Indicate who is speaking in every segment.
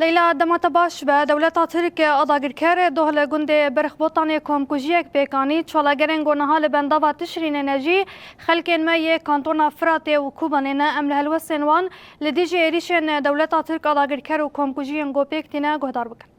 Speaker 1: لیلا دمات باش به دولت ترک آداگرکر دوهل گنده برخبوطان کمکوژیک پیکانی چالاگرین گناه لبنده و تشرین نجی خلکن ما کانتون فرات و کوبانین امل هلوسن وان لدیج ایریشن دولت ترک آداگرکر و کمکوژین گو پیکتینه گهدار بکن.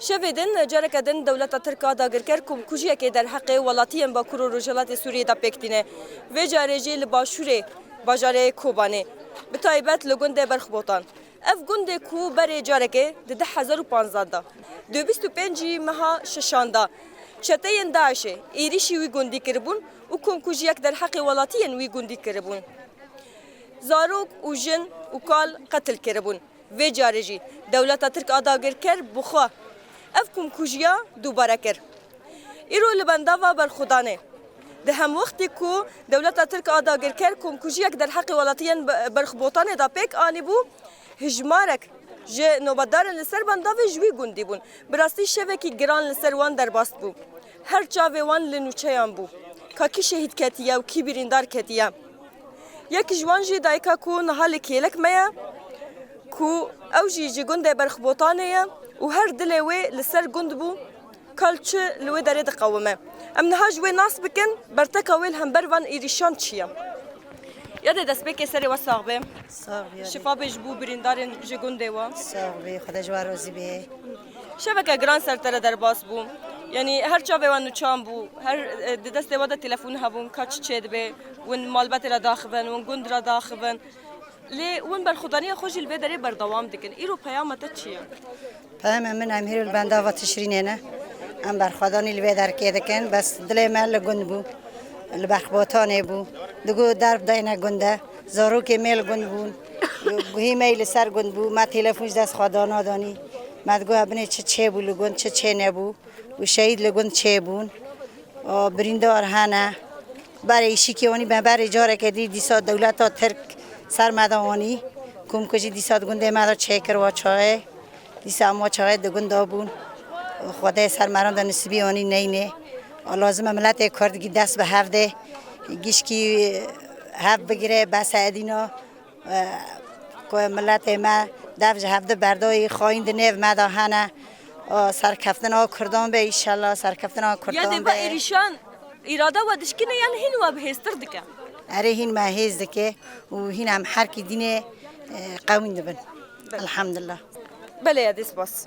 Speaker 2: شویدن جرکدن دولت ترکا داگرکر کمکوژی که در حق ولاتیان با کرو رجالات سوریه دا پکتینه و جارجی لباشوره باجاره کوبانه به تایبت لگنده برخبوطان اف گنده کو بر جارکه ده 2015 25 ماه ششاندا چتین داعشه ایریشی وی گندی کربون و کمکوژی در حق ولاتیان وی گندی کربون زاروک و جن و کال قتل کربون و جارجی دولت ترکا داگرکر بخوا اف کمکوژیا دوباره کر ایرو لبنده و برخودانه ده هم وقتی کو دولت ترک آداگرکر کمکوژیک در حق ولاتیان برخبوطانه دا پیک آنی بو هجمارک جه نوبدار لسر بنده و جوی گندی بون براستی شوکی گران لسر وان در باست بو هر چاوه وان لنوچه بو که کی شهید کتیه و کی بیریندار کتیه یک جوان جی دایکا کو نهال کیلک میا کو او جی گنده برخبوطانه و هر دلوی لسر گند بو کالچه لوی داره دقومه ام نهاج وی ناس بکن برتکاویل هم بروان ایریشان چیه یاد دست بکی سری و ساغبه شفا بج بو بریندارن جگنده و
Speaker 3: ساغبه خدا جواروزی به
Speaker 2: شبکه گران سرتره در باس بو یعنی هر چا به وانو چام بو هر دست وادا تلفون هبون کاچ چید به ون مالبت را داخبن ون گند را داخبن لی ون برخودانی خوش البه داره بردوام دکن ایرو پیامت چیه
Speaker 3: پیام من امیر البنده و تشرینه ام برخودانی البه در که دکن بس دل مال گند بو البخبوطانه بو دگو درب داینه گنده زارو که میل گند بون گوهی میل سر گند بو ما تلفونش دست خدا نادانی ما دگو ابنه چه بو لگند چه نبو و شهید لگند چه بون بریندار هنه برای ایشی که وانی برای جاره که دیسا دولت ها ترک سر مدوانی کم کجی دیسا گنده ما چه کروا چای دیسا ما چای دگنده بون خدای سر مران دا نسبی آنی نینه لازم ملت کردگی دست به هفته گیش کی هفت بگیره بس ادینا که ملت ما دفج هفته بردای خواهند نو مداهنه سرکفتن ها کردان به ایشالله سرکفتن ها کردان به
Speaker 2: یعنی با ایریشان اراده و دشکنه یعنی هین و بهستر دکه
Speaker 3: اره هین ما هیز دکه و هین هم هر کی دینه قوین دبن الحمدلله
Speaker 2: بله یادیس باس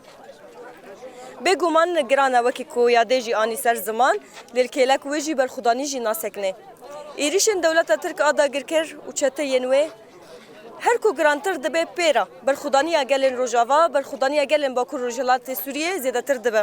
Speaker 2: بگو من گرانه وکی کو یاده جی آنی سر زمان للکیلک ویجی برخودانی جی ناسکنه ایریشن دولت ترک آداگرکر و چته ینوه هر کو گرانتر دبه پیرا برخودانی اگلن روجاوا برخودانی اگلن باکور روجالات سوریه زیاده تر دبه